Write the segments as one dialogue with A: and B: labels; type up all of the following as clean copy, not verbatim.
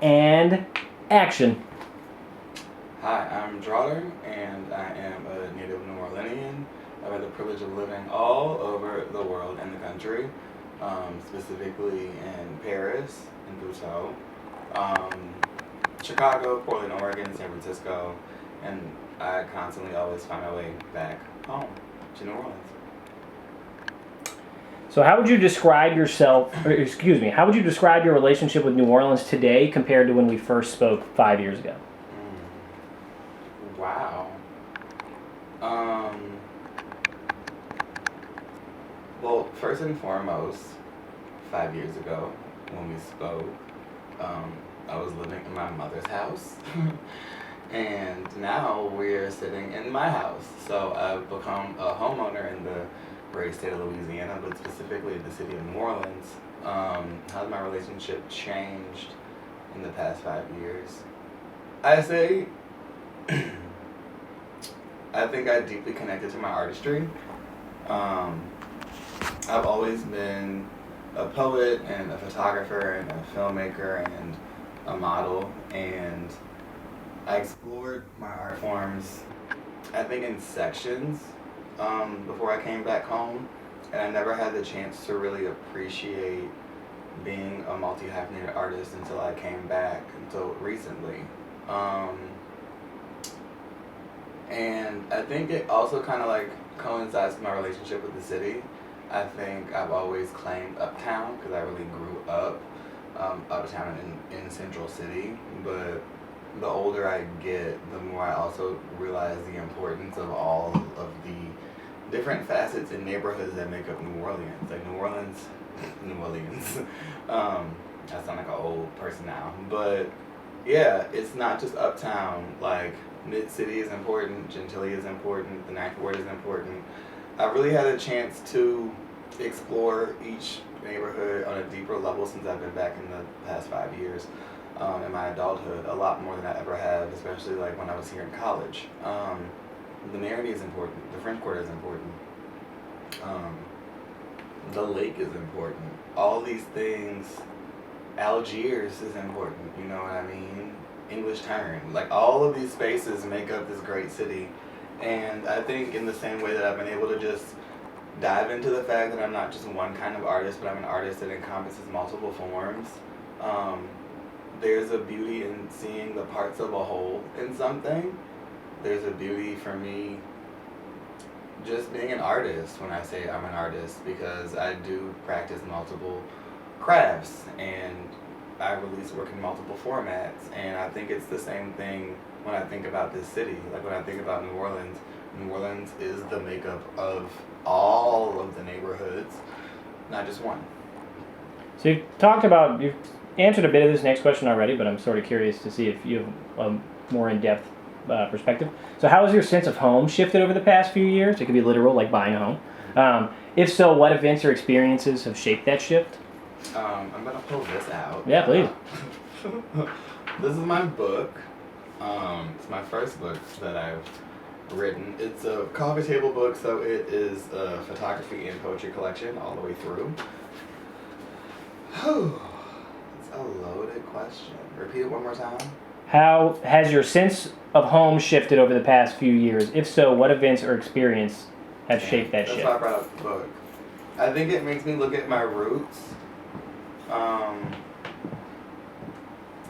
A: And action.
B: Hi, I'm Draughter, and I am a native New Orleanian. I've had the privilege of living all over the world and the country, specifically in Paris and Buteau, um, Chicago, Portland, Oregon, San Francisco, and I constantly always find my way back home to New Orleans.
A: So how would you describe yourself, or excuse me, how would you describe your relationship with New Orleans today compared to when we first spoke 5 years ago?
B: Wow. Um, well, first and foremost, 5 years ago when we spoke, um, I was living in my mother's house. And now we're sitting in my house. So I've become a homeowner in the great state of Louisiana, but specifically the city of New Orleans. How's my relationship changed in the past 5 years? I say, I think I deeply connected to my artistry. Um, I've always been a poet and a photographer and a filmmaker and a model, and I explored my art forms, I think, in sections before I came back home, and I never had the chance to really appreciate being a multi-hyphenated artist until I came back until recently. Um, and I think it also kind of like coincides with my relationship with the city. I think I've always claimed uptown because I really grew up uptown in Central City, but the older I get, the more I also realize the importance of all of the different facets and neighborhoods that make up New Orleans. Like New Orleans. I sound like an old person now, but yeah, it's not just uptown. Like Mid City is important, Gentilly is important, the Ninth Ward is important. I really had a chance to explore each neighborhood on a deeper level since I've been back in the past 5 years. In my adulthood, a lot more than I ever have, especially like when I was here in college. The Marigny is important. The French Quarter is important. Um, the lake is important. All these things. Algiers is important. You know what I mean? English Turn. Like all of these spaces make up this great city, and I think in the same way that I've been able to just dive into the fact that I'm not just one kind of artist, but I'm an artist that encompasses multiple forms. Um, there's a beauty in seeing the parts of a whole in something. There's a beauty for me just being an artist when I say I'm an artist because I do practice multiple crafts and I release work in multiple formats. And I think it's the same thing when I think about this city. Like when I think about New Orleans is the makeup of all of the neighborhoods, not just one.
A: So you've answered a bit of this next question already, but I'm sort of curious to see if you have a more in-depth perspective. So how has your sense of home shifted over the past few years? It could be literal, like buying a home. If so, what events or experiences have shaped that shift?
B: I'm gonna pull this out.
A: Yeah, please.
B: This is my book. It's my first book that I've written. It's a coffee table book, so it is a photography and poetry collection all the way through. It's a loaded question. Repeat it one more time.
A: How has your sense of home shifted over the past few years? If so, what events or experience have shaped that shift?
B: That's why I brought up the book. I think it makes me look at my roots.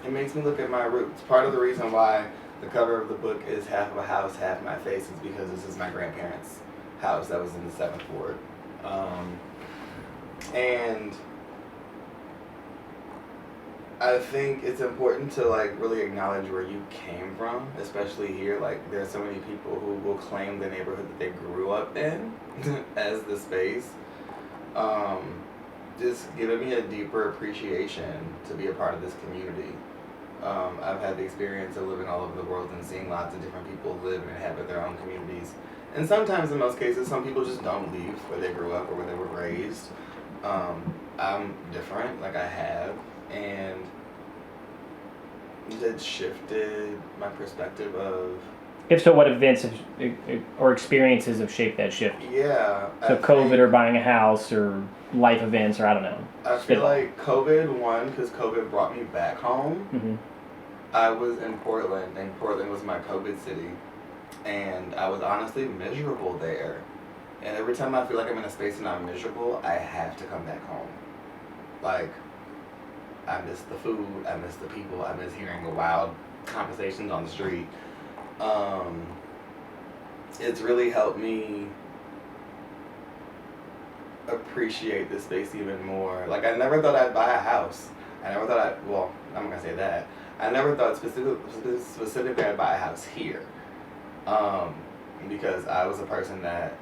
B: It makes me look at my roots. Part of the reason why the cover of the book is half of a house, half my face is because this is my grandparents' house that was in the 7th Ward. And I think it's important to like really acknowledge where you came from, especially here. Like there are so many people who will claim the neighborhood that they grew up in as the space. Just giving me a deeper appreciation to be a part of this community. I've had the experience of living all over the world and seeing lots of different people live and inhabit their own communities. And sometimes, in most cases, some people just don't leave where they grew up or where they were raised. I'm different, like I have, and it shifted my perspective of
A: If so, what events or experiences have shaped that shift?
B: Yeah.
A: So COVID or buying a house or life events or I don't know.
B: I feel like COVID won because COVID brought me back home.
A: Mm-hmm.
B: I was in Portland, and Portland was my COVID city, and I was honestly miserable there. And every time I feel like I'm in a space and I'm miserable, I have to come back home. Like, I miss the food, I miss the people, I miss hearing the wild conversations on the street. It's really helped me appreciate this space even more. Like, I never thought I'd buy a house. I never thought well, I'm not gonna say that. I never thought specifically I'd buy a house here. Because I was a person that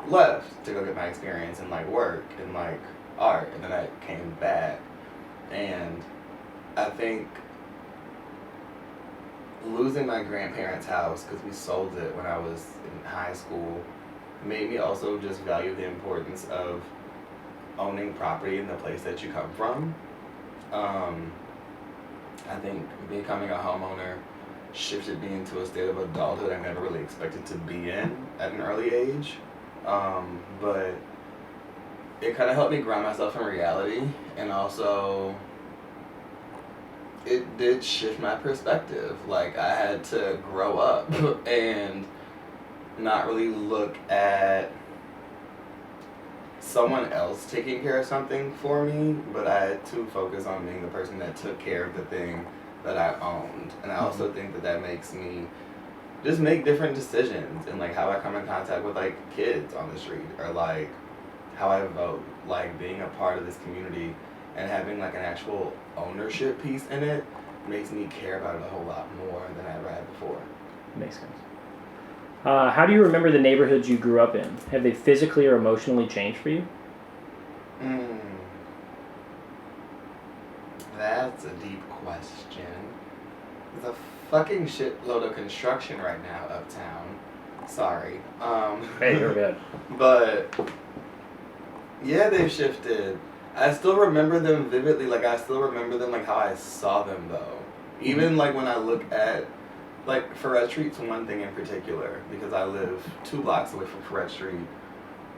B: left to go get my experience in like work and like art, and then I came back. And I think losing my grandparents' house, because we sold it when I was in high school, made me also just value the importance of owning property in the place that you come from. I think becoming a homeowner shifted me into a state of adulthood I never really expected to be in at an early age. But it kind of helped me ground myself in reality, and also it did shift my perspective. Like, I had to grow up and not really look at someone else taking care of something for me, but I had to focus on being the person that took care of the thing that I owned. And I also think that makes me just make different decisions in like how I come in contact with like kids on the street, or like how I vote, like being a part of this community and having like an actual ownership piece in it makes me care about it a whole lot more than I ever had before.
A: Makes sense. How do you remember the neighborhoods you grew up in? Have they physically or emotionally changed for you?
B: That's a deep question. There's a fucking shitload of construction right now uptown. Sorry.
A: Hey, you're good.
B: But yeah, they've shifted. I still remember them vividly. Like, I still remember them like how I saw them though. Even like when I look at like Ferret Street's one thing in particular, because I live 2 blocks away from Ferret Street.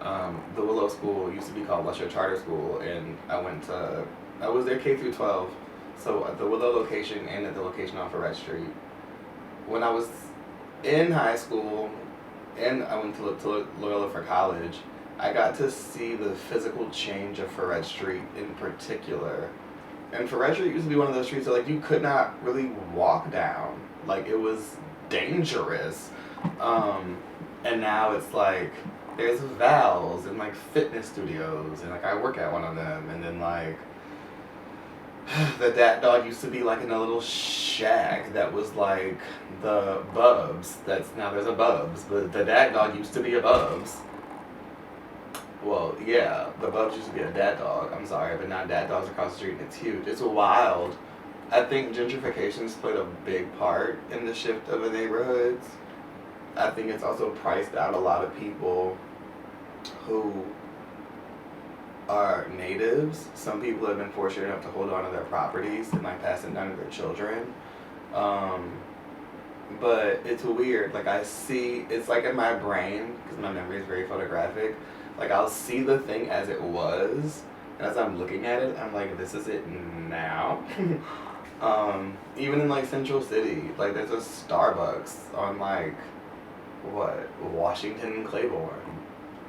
B: The Willow School used to be called Lusher Charter School, and I was there K through 12. So at the Willow location and at the location on Ferret Street. When I was in high school and I went to Loyola for college, I got to see the physical change of Ferret Street in particular. And Ferret Street used to be one of those streets that like you could not really walk down. Like, it was dangerous. And now it's like there's Val's and like fitness studios, and like I work at one of them, and then like the Dat Dog used to be like in a little shack that was like the Bubs. Now there's a Bubs, but the Dat Dog used to be a Bubs. Well, yeah, the Bubs used to be a Dat Dog. I'm sorry, but now Dat Dog's across the street and it's huge. It's wild. I think gentrification's played a big part in the shift of the neighborhoods. I think it's also priced out a lot of people who are natives. Some people have been fortunate enough to hold on to their properties and like pass them down to their children. But it's weird. Like, it's like in my brain, because my memory is very photographic, like I'll see the thing as it was, and as I'm looking at it, I'm like, this is it now. Even in like Central City, like there's a Starbucks on like Washington and Claiborne.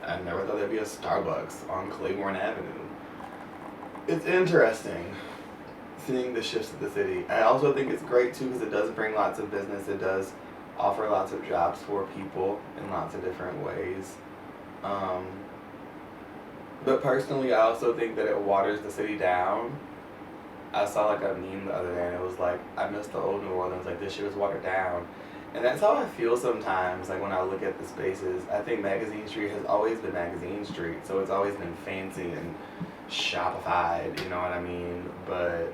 B: I never thought there'd be a Starbucks on Claiborne Avenue. It's interesting seeing the shifts of the city. I also think it's great too because it does bring lots of business. It does offer lots of jobs for people in lots of different ways. But personally, I also think that it waters the city down. I saw like a meme the other day and it was like, I miss the old New Orleans, like this shit was watered down. And that's how I feel sometimes, like when I look at the spaces. I think Magazine Street has always been Magazine Street, so it's always been fancy and shopified, you know what I mean? But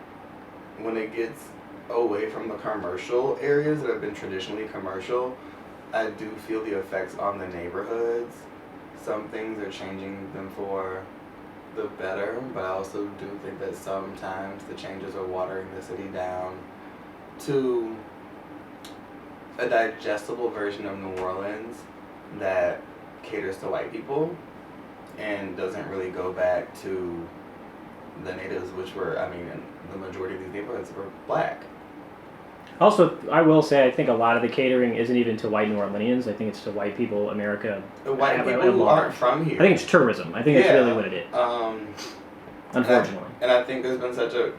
B: when it gets away from the commercial areas that have been traditionally commercial, I do feel the effects on the neighborhoods. Some things are changing them for the better, but I also do think that sometimes the changes are watering the city down to a digestible version of New Orleans that caters to white people and doesn't really go back to the natives, which were, I mean, the majority of these neighborhoods were black.
A: Also, I will say I think a lot of the catering isn't even to white New Orleanians. I think it's to white people, America.
B: The white
A: at
B: people who
A: large.
B: aren't from here.
A: I think it's tourism. I think that's really what it is. Unfortunately.
B: And I think there's been such a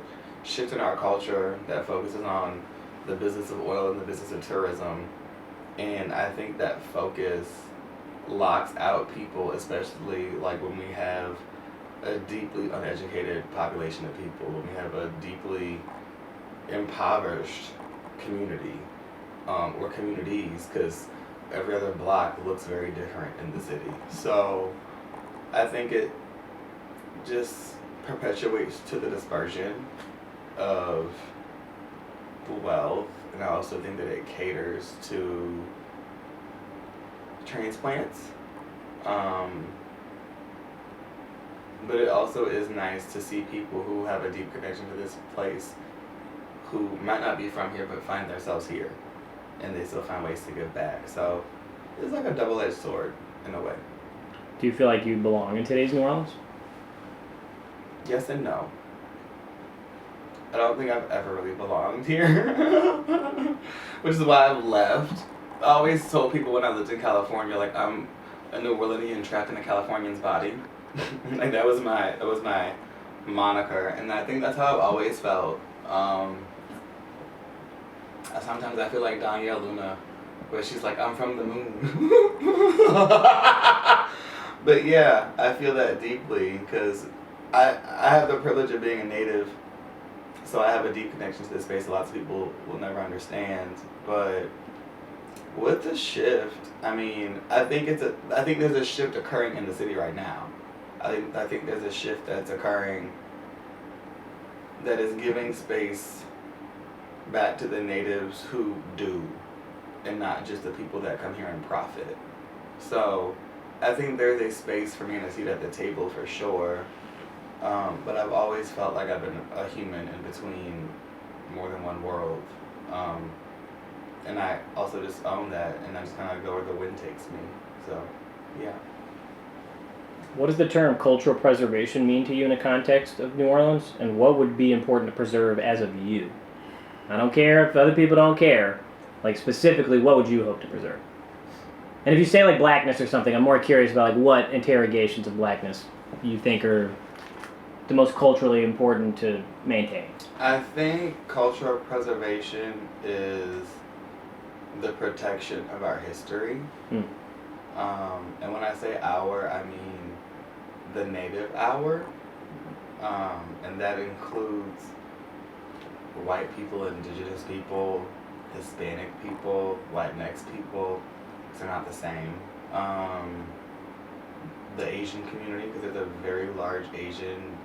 B: shift in our culture that focuses on the business of oil and the business of tourism. And I think that focus locks out people, especially like when we have a deeply uneducated population of people, when we have a deeply impoverished community, or communities, because every other block looks very different in the city. So I think it just perpetuates to the dispersion of wealth, and I also think that it caters to transplants. But it also is nice to see people who have a deep connection to this place, who might not be from here but find themselves here, and they still find ways to give back. So it's like a double-edged sword in a way.
A: Do you feel like you belong in today's New Orleans?
B: Yes and no. I don't think I've ever really belonged here, which is why I've left. I always told people when I lived in California, like, I'm a New Orleanian trapped in a Californian's body. Like that was my moniker, and I think that's how I've always felt. Sometimes I feel like Danielle Luna, where she's like, I'm from the moon. But yeah, I feel that deeply because I have the privilege of being a native, so I have a deep connection to this space. Lots of people will never understand, but with the shift, I mean, I think there's a shift occurring in the city right now. I think there's a shift that's occurring that is giving space back to the natives who do, and not just the people that come here and profit. So I think there's a space for me and a seat at the table for sure. But I've always felt like I've been a human in between more than one world. And I also just own that, and I just kind of go where the wind takes me. So, yeah.
A: What does the term cultural preservation mean to you in the context of New Orleans, and what would be important to preserve as of you? I don't care if other people don't care. Like, specifically, what would you hope to preserve? And if you say, like, blackness or something, I'm more curious about, like, what interrogations of blackness you think are the most culturally important to maintain.
B: I think cultural preservation is the protection of our history. And when I say our, I mean the native our. And that includes white people, indigenous people, Hispanic people, Latinx people, because they're not the same. The Asian community, because there's a very large Asian,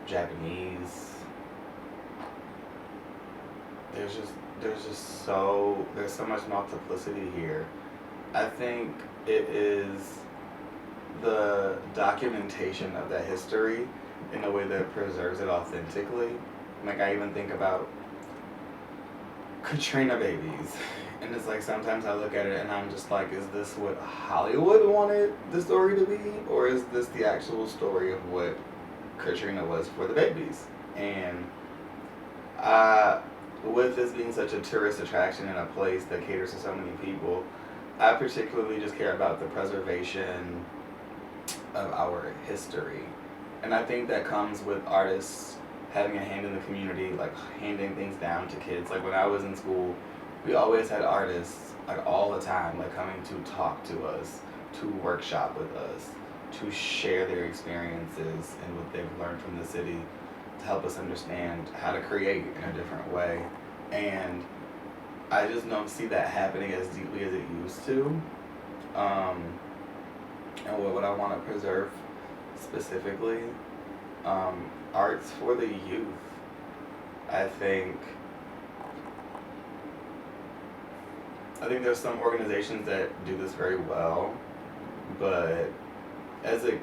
B: Japanese. There's so much multiplicity here. I think it is the documentation of that history in a way that preserves it authentically. Like, I even think about Katrina babies, and it's like sometimes I look at it and I'm just like, is this what Hollywood wanted the story to be, or is this the actual story of what Katrina was for the babies? And with this being such a tourist attraction in a place that caters to so many people, I particularly just care about the preservation of our history. And I think that comes with artists having a hand in the community, like handing things down to kids. Like when I was in school, we always had artists, like all the time, like coming to talk to us, to workshop with us, to share their experiences and what they've learned from the city, to help us understand how to create in a different way. And I just don't see that happening as deeply as it used to. And what I want to preserve specifically, arts for the youth. I think there's some organizations that do this very well, but as a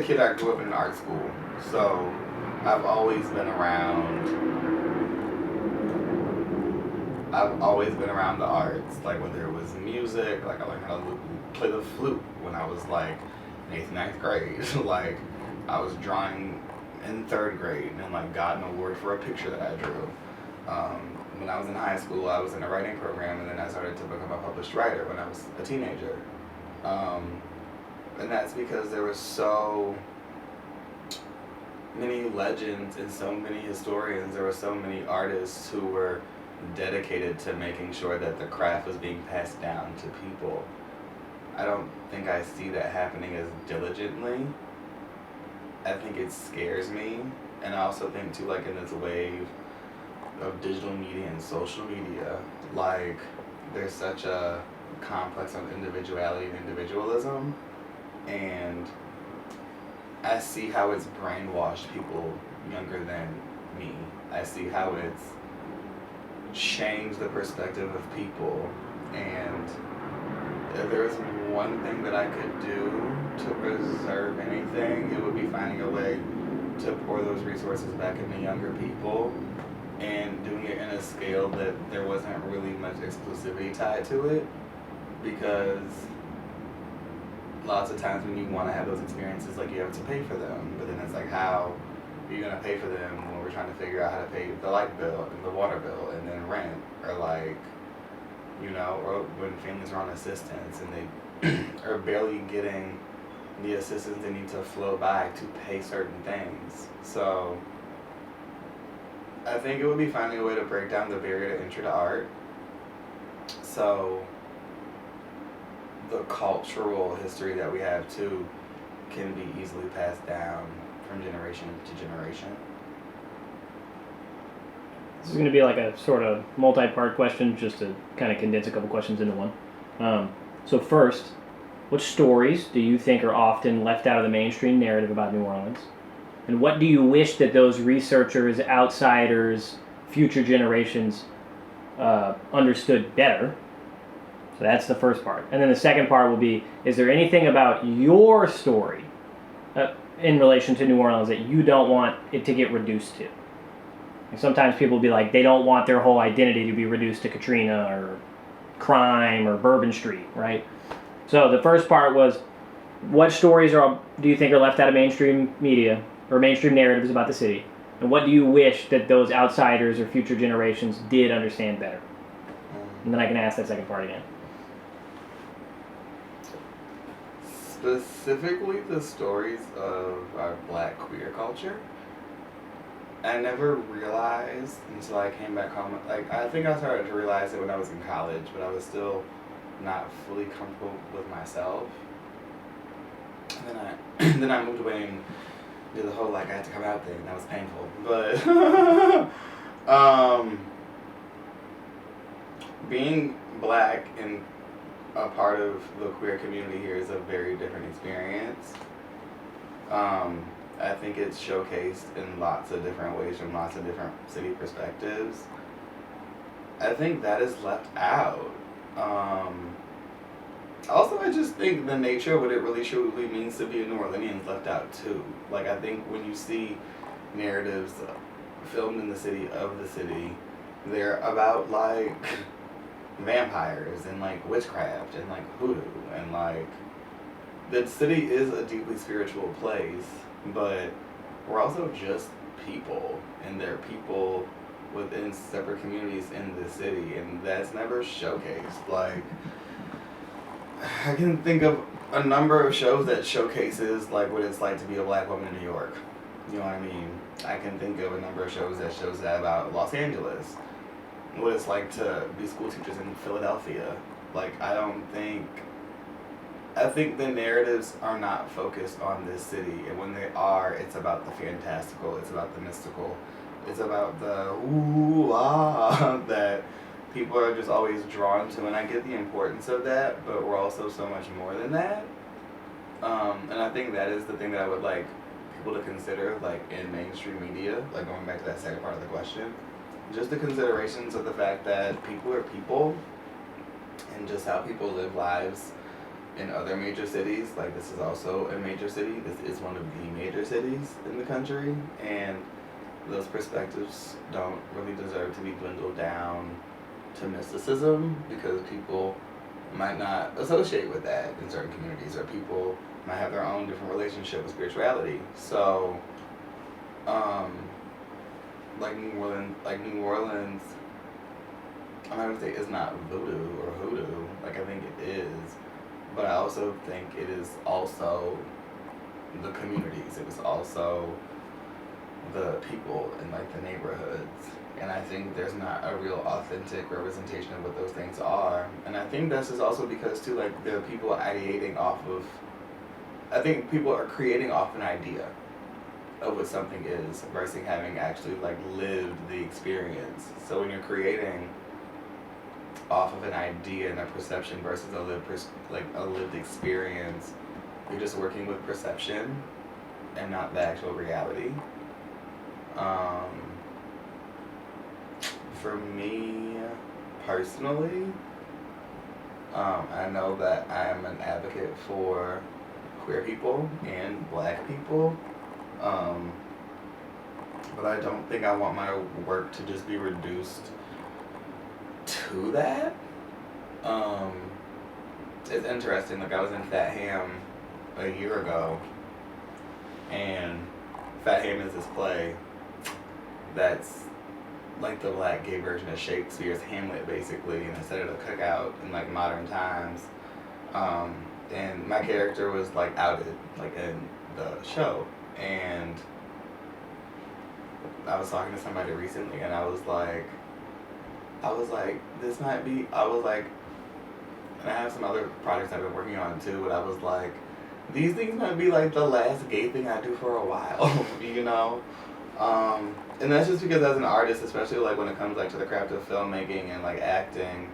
B: kid I grew up in an art school, so I've always been around I've always been around the arts, like whether it was music, like I learned how to play the flute when I was like in eighth, ninth grade. Like I was drawing in third grade and like got an award for a picture that I drew. When I was in high school, I was in a writing program, and then I started to become a published writer when I was a teenager. And that's because there were so many legends and so many historians. There were so many artists who were dedicated to making sure that the craft was being passed down to people. I don't think I see that happening as diligently. I think it scares me, and I also think too, like in this wave of digital media and social media, like there's such a complex of individuality and individualism, and I see how it's brainwashed people younger than me. I see how it's changed the perspective of people, and if there was one thing that I could do to preserve anything, it would be finding a way to pour those resources back into younger people, and doing it in a scale that there wasn't really much exclusivity tied to it, because lots of times when you want to have those experiences, like you have to pay for them, but then it's like, how are you going to pay for them when we're trying to figure out how to pay the light bill and the water bill and then rent, or like, you know, or when families are on assistance and they are barely getting the assistance they need to flow by to pay certain things. So I think it would be finding a way to break down the barrier to entry to art, so the cultural history that we have too can be easily passed down from generation to generation.
A: This is going to be like a sort of multi-part question, just to kind of condense a couple questions into one. So first, what stories do you think are often left out of the mainstream narrative about New Orleans? And what do you wish that those researchers, outsiders, future generations understood better? So that's the first part. And then the second part will be, is there anything about your story in relation to New Orleans that you don't want it to get reduced to? And sometimes people will be like, they don't want their whole identity to be reduced to Katrina or crime or Bourbon Street, right? So the first part was, what stories do you think are left out of mainstream media or mainstream narratives about the city? And what do you wish that those outsiders or future generations did understand better? And then I can ask that second part again.
B: Specifically the stories of our Black queer culture, I never realized until I came back home. Like, I think I started to realize it when I was in college, but I was still not fully comfortable with myself. And then I moved away and did the whole, like, I had to come out thing. That was painful. But being Black and a part of the queer community here is a very different experience. I think it's showcased in lots of different ways from lots of different city perspectives. I think that is left out. Also, I just think the nature of what it really truly means to be a New Orleanian is left out too. Like, I think when you see narratives filmed in the city of the city, they're about like vampires and like witchcraft and like hoodoo, and like the city is a deeply spiritual place, but we're also just people, and they're people within separate communities in the city, and that's never showcased. Like, I can think of a number of shows that showcases like what it's like to be a Black woman in New York. You know what I mean? I can think of a number of shows that shows that about Los Angeles, what it's like to be school teachers in Philadelphia. Like, I think the narratives are not focused on this city, and when they are, it's about the fantastical, it's about the mystical, it's about the ooh, ah, that people are just always drawn to, and I get the importance of that, but we're also so much more than that. And I think that is the thing that I would like people to consider, like in mainstream media, like going back to that second part of the question, just the considerations of the fact that people are people, and just how people live lives in other major cities. Like, this is also a major city. This is one of the major cities in the country, and those perspectives don't really deserve to be dwindled down to mysticism because people might not associate with that in certain communities, or people might have their own different relationship with spirituality. So, like New Orleans, I'm not gonna say it's not voodoo or hoodoo. Like I think it is, but I also think it is also the communities. It was also the people in like the neighborhoods. And I think there's not a real authentic representation of what those things are. And I think that's just also because too, like there are people ideating off of, I think people are creating off an idea of what something is versus having actually like lived the experience. So when you're creating off of an idea and a perception versus a lived experience, you're just working with perception and not the actual reality. For me personally, I know that I am an advocate for queer people and black people, but I don't think I want my work to just be reduced to that. It's interesting, like I was in Fat Ham a year ago, and Fat Ham is this play that's like the black gay version of Shakespeare's Hamlet, basically, and instead of a cookout in like modern times. And my character was like outed, like in the show, and I was talking to somebody recently, and I was like, this might be. I was like, and I have some other projects I've been working on too, but I was like, these things might be like the last gay thing I do for a while, you know. And that's just because as an artist, especially like when it comes like to the craft of filmmaking and like acting,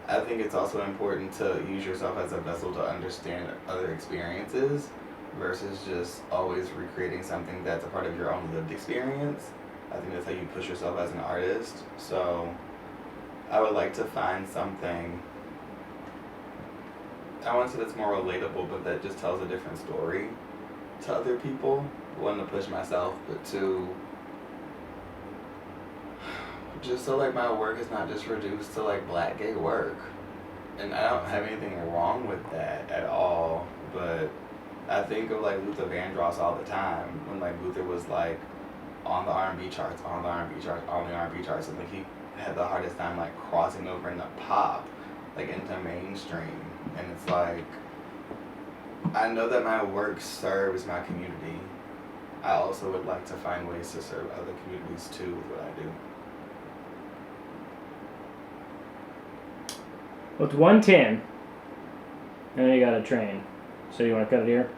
B: I think it's also important to use yourself as a vessel to understand other experiences versus just always recreating something that's a part of your own lived experience. I think that's how you push yourself as an artist. So I would like to find something, I want to say that's more relatable, but that just tells a different story to other people. One, to push myself, but two, just so like my work is not just reduced to like black gay work. And I don't have anything wrong with that at all, but I think of like Luther Vandross all the time when like Luther was like on the R&B charts, on the R&B charts, on the R&B charts, and like he had the hardest time like crossing over into pop, like into mainstream. And it's like, I know that my work serves my community. I also would like to find ways to serve other communities too with what I do.
A: Well, it's 1:10, and then you got a train. So you want to cut it here?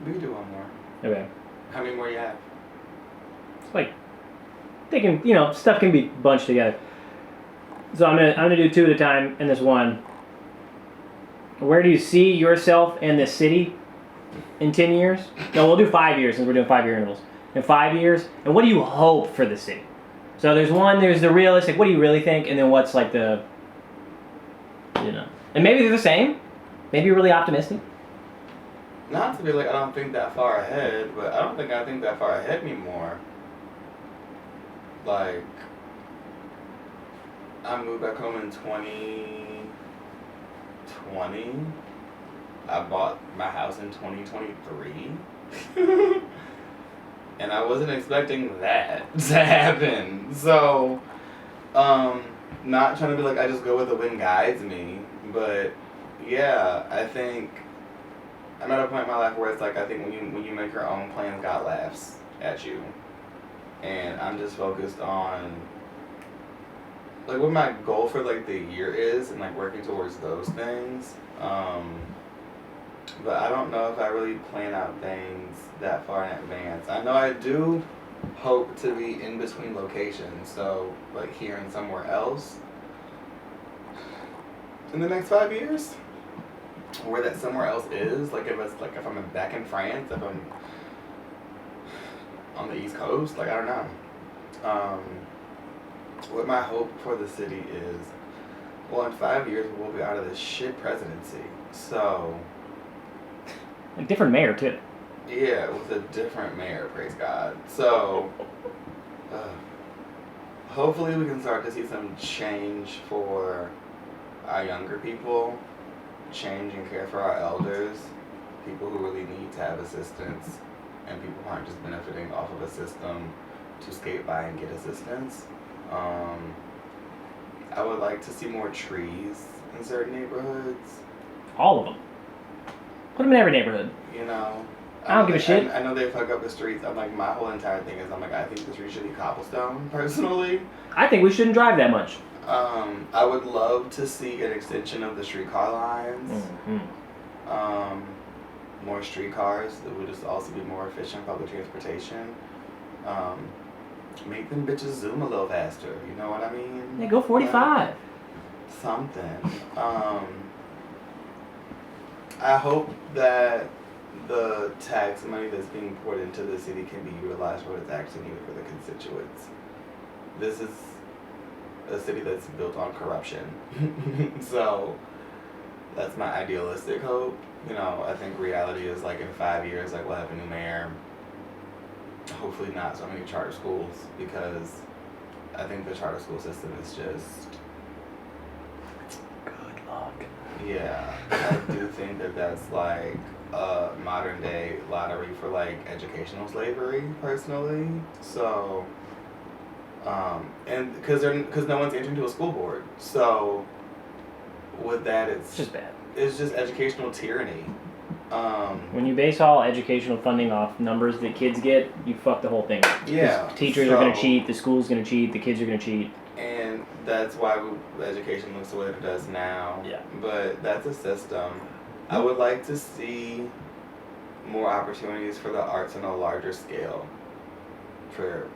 B: We can do one more.
A: Okay.
B: How many more you have?
A: It's like, they can, stuff can be bunched together. So I'm gonna do two at a time in this one. Where do you see yourself in this city in 10 years? No, we'll do 5 years since we're doing 5-year intervals. In 5 years, and what do you hope for the city? So there's the realistic, what do you really think, and then what's like the, and maybe they're the same. Maybe you're really optimistic.
B: Not to be like, I don't think that far ahead, but I don't think I think that far ahead anymore. Like, I moved back home in 2020. I bought my house in 2023. And I wasn't expecting that to happen. So, not trying to be like, I just go where the wind guides me. But, yeah, I think I'm at a point in my life where it's like, I think when you make your own plans, God laughs at you. And I'm just focused on like what my goal for like the year is and like working towards those things. But I don't know if I really plan out things that far in advance. I know I do hope to be in between locations, so like here and somewhere else in the next 5 years. Where that somewhere else is, like if I'm back in France, if I'm on the East Coast, like I don't know. What my hope for the city is, well, in 5 years we'll be out of this shit presidency. So,
A: a different mayor too.
B: Yeah, with a different mayor, praise God. So, hopefully we can start to see some change for our younger people, change and care for our elders, people who really need to have assistance, and people who aren't just benefiting off of a system to skate by and get assistance. I would like to see more trees in certain neighborhoods.
A: All of them. Put them in every neighborhood.
B: You know,
A: I don't give a shit.
B: I know they fuck up the streets. I'm like, my whole entire thing is, I'm like, I think the street should be cobblestone, personally.
A: I think we shouldn't drive that much.
B: I would love to see an extension of the streetcar lines.
A: Mm-hmm.
B: More streetcars. That would just also be more efficient public transportation. Make them bitches zoom a little faster. You know what I mean?
A: Yeah, go 45.
B: Something. I hope that the tax money that's being poured into the city can be utilized for what it's actually needed for the constituents. This is a city that's built on corruption. So that's my idealistic hope. You know, I think reality is like in 5 years, like we'll have a new mayor. Hopefully not so many charter schools, because I think the charter school system is just...
A: Good luck.
B: Yeah, I do think that that's like a modern day lottery for like educational slavery, personally. So, and because no one's entering to a school board, so with that
A: It's just bad.
B: It's just educational tyranny.
A: When you base all educational funding off numbers that kids get, you fuck the whole thing.
B: Yeah.
A: Teachers are going to cheat, the school's going to cheat, the kids are going to cheat.
B: And that's why education looks the way it does now.
A: Yeah.
B: But that's a system. I would like to see more opportunities for the arts on a larger scale. For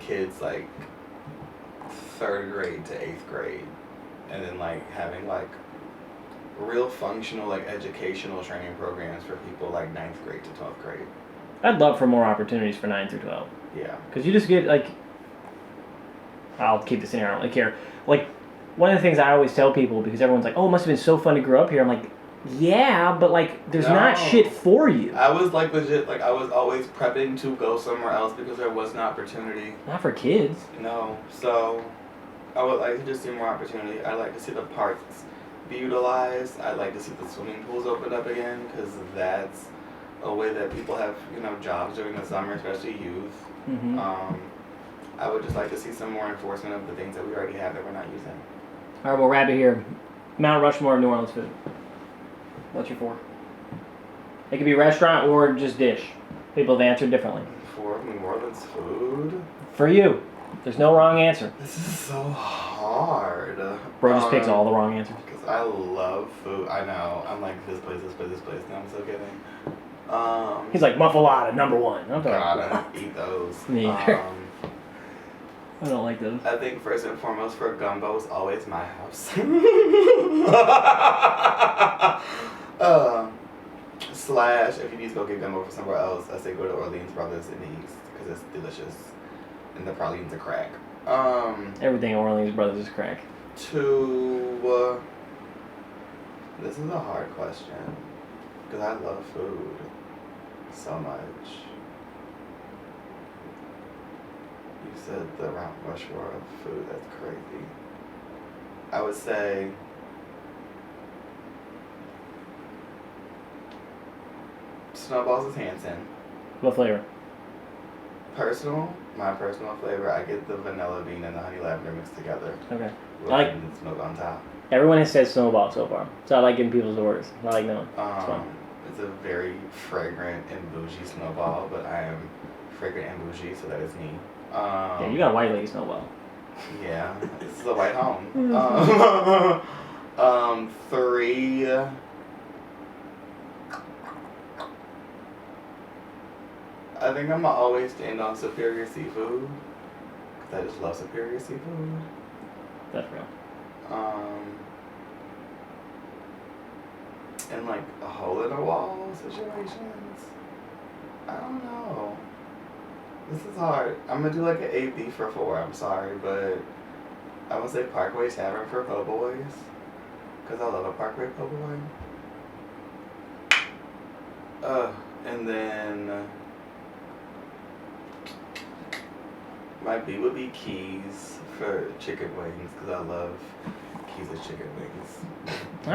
B: kids like 3rd grade to 8th grade. And then like having like real functional like educational training programs for people like 9th grade to 12th grade.
A: I'd love for more opportunities for 9 through 12.
B: Yeah.
A: Because you just get like... I'll keep this in here, I don't really care. Like, one of the things I always tell people, because everyone's like, oh, it must have been so fun to grow up here. I'm like, yeah, but like, there's not shit for you.
B: I was like legit, like I was always prepping to go somewhere else because there was an opportunity.
A: Not for kids.
B: No, so I would like to just see more opportunity. I'd like to see the parks be utilized. I'd like to see the swimming pools open up again, because that's a way that people have, you know, jobs during the summer, especially youth.
A: Mm-hmm.
B: I would just like to see some more enforcement of the things that we already have that we're not using.
A: All right, we'll wrap it here. Mount Rushmore of New Orleans food. What's your 4? It could be restaurant or just dish. People have answered differently.
B: For New Orleans food?
A: For you. There's no wrong answer.
B: This is so hard.
A: Bro just picks all the wrong answers.
B: Because I love food. I know. I'm like, this place. No, I'm so kidding.
A: He's like, muffalata, number 1. Okay.
B: God, I don't eat those.
A: Me either. I don't like those.
B: I think first and foremost for gumbo is always my house. Slash, if you need to go get gumbo from somewhere else, I say go to Orleans Brothers in the East, because it's delicious. And the pralines are crack.
A: Everything Orleans Brothers is crack.
B: This is a hard question, because I love food so much. You said the Mount Rushmore of food, that's crazy. I would say Snowballs is Hanson.
A: What flavor?
B: My personal flavor, I get the vanilla bean and the honey lavender mixed together.
A: Okay.
B: With
A: I like
B: smoke on top.
A: Everyone has said snowball so far, so I like giving people's orders. I like knowing.
B: It's a very fragrant and bougie snowball, but I am fragrant and bougie, so that is me.
A: Yeah, you got a white lady snowball.
B: Yeah, this is a white home. 3. I think I'm gonna always stand on Superior Seafood, because I just love Superior Seafood.
A: That's real.
B: In like a hole in a wall situations. I don't know. This is hard. I'm gonna do like an A-B for 4, I'm sorry, but I would say Parkway Tavern for po' boys, because I love a Parkway po' boy. And then My B would be Keys for chicken wings because I love Keys' chicken wings.
A: All right.